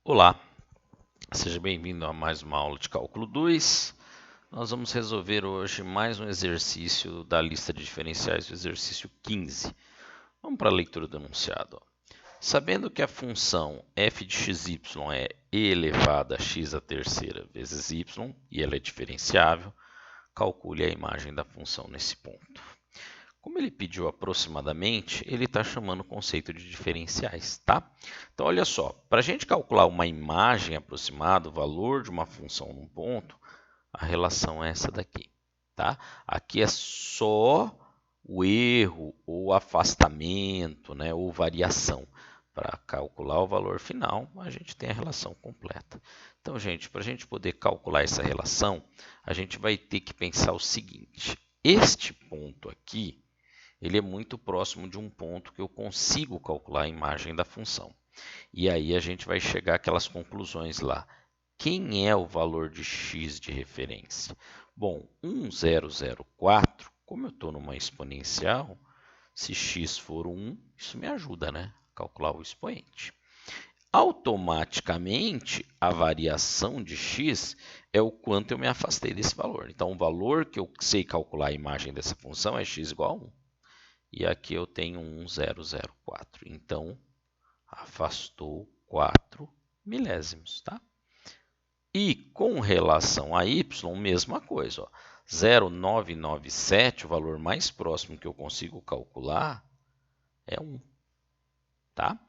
Olá, seja bem-vindo a mais uma aula de cálculo 2. Nós vamos resolver hoje mais um exercício da lista de diferenciais, o exercício 15. Vamos para a leitura do enunciado. Sabendo que a função f de xy é e elevado a x à terceira vezes y e ela é diferenciável, calcule a imagem da função nesse ponto. Como ele pediu aproximadamente, ele está chamando o conceito de diferenciais, tá? Então, olha só, para a gente calcular uma imagem aproximada, o valor de uma função num ponto, a relação é essa daqui, tá? Aqui é só o erro ou afastamento, né, ou variação. Para calcular o valor final, a gente tem a relação completa. Então, gente, para a gente poder calcular essa relação, a gente vai ter que pensar o seguinte: este ponto aqui, ele é muito próximo de um ponto que eu consigo calcular a imagem da função. E aí a gente vai chegar àquelas conclusões lá. Quem é o valor de x de referência? Bom, 1004, como eu estou numa exponencial, se x for 1, isso me ajuda, né? A calcular o expoente. Automaticamente, a variação de x é o quanto eu me afastei desse valor. Então, o valor que eu sei calcular a imagem dessa função é x igual a 1. E aqui eu tenho 1004. Então, afastou 4 milésimos, tá? E com relação a y, mesma coisa. Ó. 0,997, o valor mais próximo que eu consigo calcular é 1. Tá?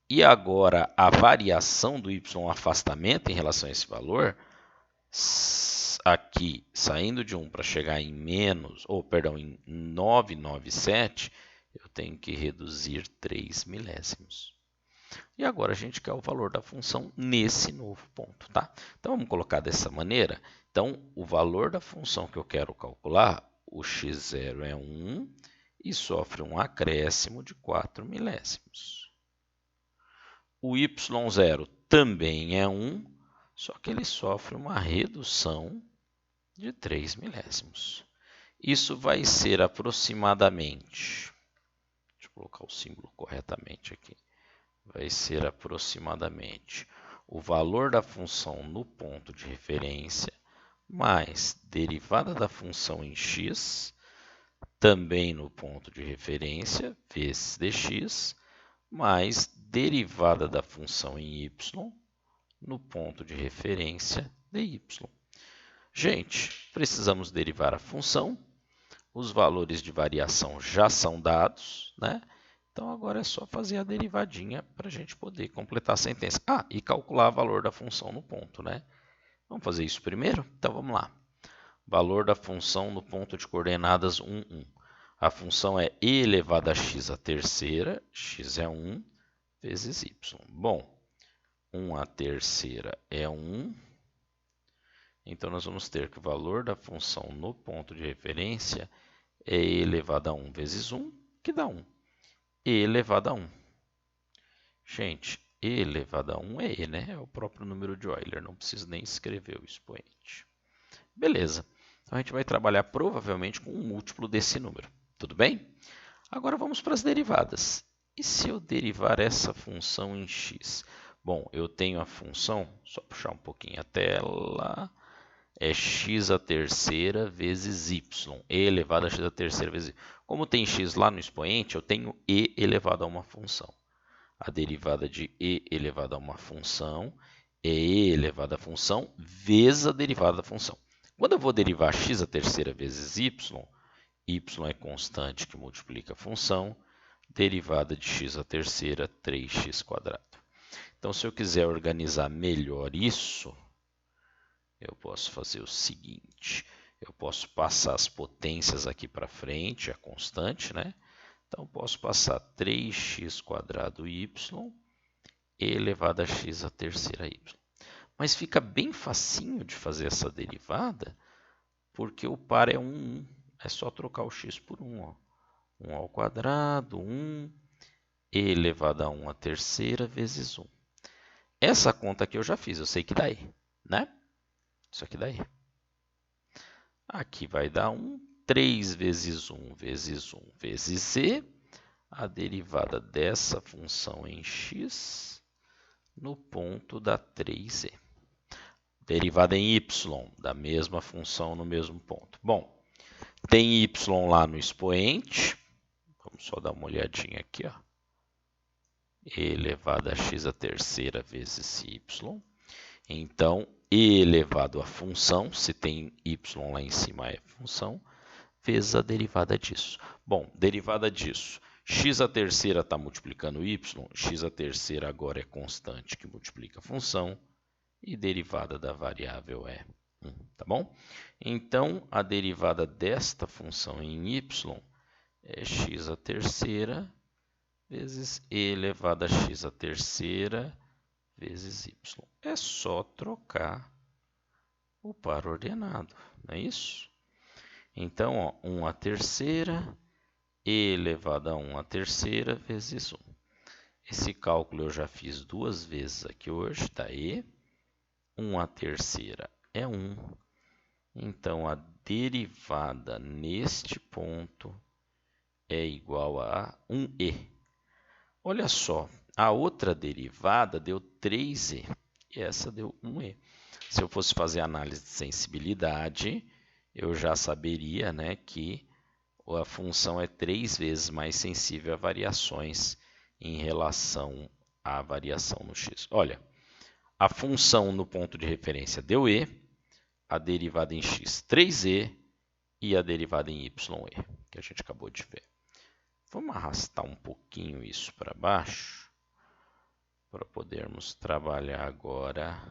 E agora, a variação do y, o afastamento em relação a esse valor, aqui, saindo de 1 para chegar em em 997, eu tenho que reduzir 3 milésimos. E agora a gente quer o valor da função nesse novo ponto, tá? Então vamos colocar dessa maneira. Então, o valor da função que eu quero calcular, o x0 é 1 e sofre um acréscimo de 4 milésimos. O y0 também é 1, só que ele sofre uma redução de 3 milésimos. Isso vai ser aproximadamente, deixa eu colocar o símbolo corretamente aqui, vai ser aproximadamente o valor da função no ponto de referência mais derivada da função em x, também no ponto de referência, vezes dx, mais derivada da função em y no ponto de referência dy. Gente, precisamos derivar a função. Os valores de variação já são dados, né? Então, agora é só fazer a derivadinha para a gente poder completar a sentença. Ah, e calcular o valor da função no ponto, né? Vamos fazer isso primeiro? Então, vamos lá. Valor da função no ponto de coordenadas 1, 1. A função é e elevado a x à terceira, x é 1, vezes y. Bom, 1 à terceira é 1. Então, nós vamos ter que o valor da função no ponto de referência é e elevado a 1 vezes 1, que dá 1. E elevado a 1. Gente, e elevado a 1 é e, né? É o próprio número de Euler, não preciso nem escrever o expoente. Beleza. Então, a gente vai trabalhar provavelmente com um múltiplo desse número. Tudo bem? Agora vamos para as derivadas. E se eu derivar essa função em x? Bom, eu tenho a função, só puxar um pouquinho a tela, é x à terceira vezes y, e elevado a x à terceira vezes y. Como tem x lá no expoente, eu tenho e elevado a uma função. A derivada de e elevado a uma função é e elevado à função vezes a derivada da função. Quando eu vou derivar x à terceira vezes y é constante que multiplica a função, derivada de x à terceira, 3x². Então, se eu quiser organizar melhor isso, eu posso fazer o seguinte, eu posso passar as potências aqui para frente, a constante, né? Então, posso passar 3x² elevado a x à terceira y. Mas fica bem facinho de fazer essa derivada, porque o par é 1. É só trocar o x por 1. Ó. 1 ao quadrado, 1, e elevado a 1 à terceira vezes 1. Essa conta aqui eu já fiz, eu sei que dá e, né? Isso aqui dá e. Aqui vai dar 1, 3 vezes 1 vezes 1 vezes e. A derivada dessa função em x no ponto da 3e. Derivada em y, da mesma função no mesmo ponto. Bom, tem y lá no expoente. Vamos só dar uma olhadinha aqui, ó. E elevado a x à terceira vezes y. Então, e elevado à função, se tem y lá em cima é função, vezes a derivada disso. Bom, derivada disso, x à terceira está multiplicando y, x à terceira agora é constante que multiplica a função, e derivada da variável é 1, tá bom? Então, a derivada desta função em y é x à terceira vezes e elevado a x à terceira vezes y. É só trocar o par ordenado, não é isso? Então, ó, 1 à terceira e elevado a 1 à terceira vezes 1. Esse cálculo eu já fiz duas vezes aqui hoje, tá? E 1 à terceira é 1. Então, a derivada neste ponto é igual a 1e. Olha só, a outra derivada deu 3e e essa deu 1e. Se eu fosse fazer análise de sensibilidade, eu já saberia, né, que a função é 3 vezes mais sensível a variações em relação à variação no x. Olha, a função no ponto de referência deu e, a derivada em x 3e e a derivada em y e, que a gente acabou de ver. Vamos arrastar um pouquinho isso para baixo, para podermos trabalhar agora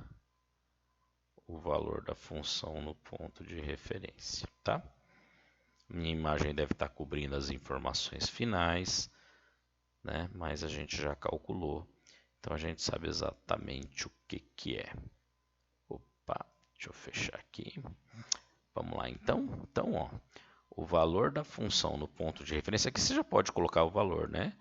o valor da função no ponto de referência, tá? Minha imagem deve estar cobrindo as informações finais, né? Mas a gente já calculou, então a gente sabe exatamente o que é. Opa, deixa eu fechar aqui. Vamos lá, então. Então, ó, o valor da função no ponto de referência, aqui você já pode colocar o valor, né?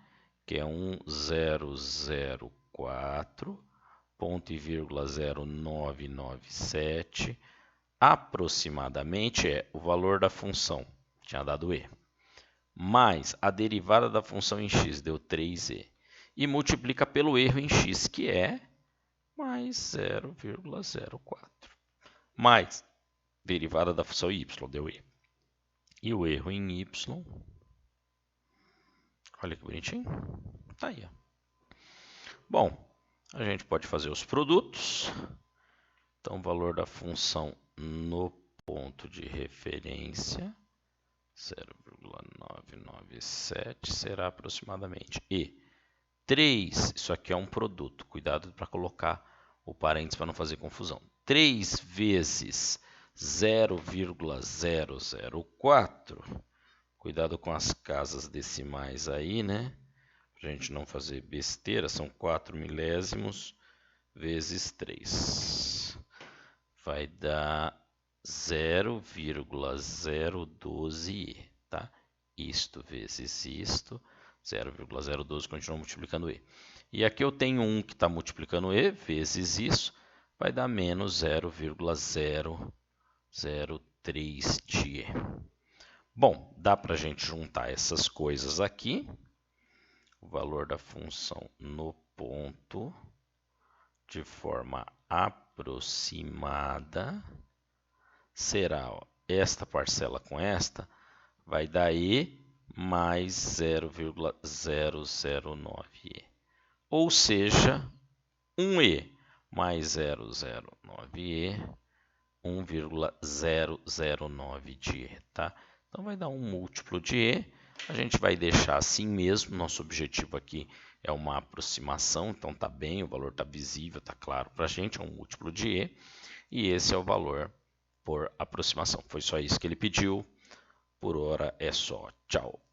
Que é 1004,0997, aproximadamente é o valor da função, tinha dado e, mais a derivada da função em x, deu 3e, e multiplica pelo erro em x, que é mais 0,04, mais derivada da função y, deu e. E o erro em y, olha que bonitinho, tá aí, ó. Bom, a gente pode fazer os produtos. Então, o valor da função no ponto de referência, 0,997, será aproximadamente e 3, isso aqui é um produto, cuidado para colocar o parênteses para não fazer confusão. 3 vezes 0,004, cuidado com as casas decimais aí, né? Para a gente não fazer besteira, são 4 milésimos vezes 3. Vai dar 0,012e, tá? Isto vezes isto, 0,012, continua multiplicando e. E aqui eu tenho 1 que está multiplicando e, vezes isso, vai dar menos 0,003 de e. Bom, dá para a gente juntar essas coisas aqui. O valor da função no ponto, de forma aproximada, será, ó, esta parcela com esta, vai dar e mais 0,009e. Ou seja, 1e mais 0,09e, 1,009 de e, tá? Então, vai dar um múltiplo de e. A gente vai deixar assim mesmo. Nosso objetivo aqui é uma aproximação, então tá bem, o valor está visível, está claro para a gente, é um múltiplo de e. E esse é o valor por aproximação. Foi só isso que ele pediu. Por hora é só. Tchau.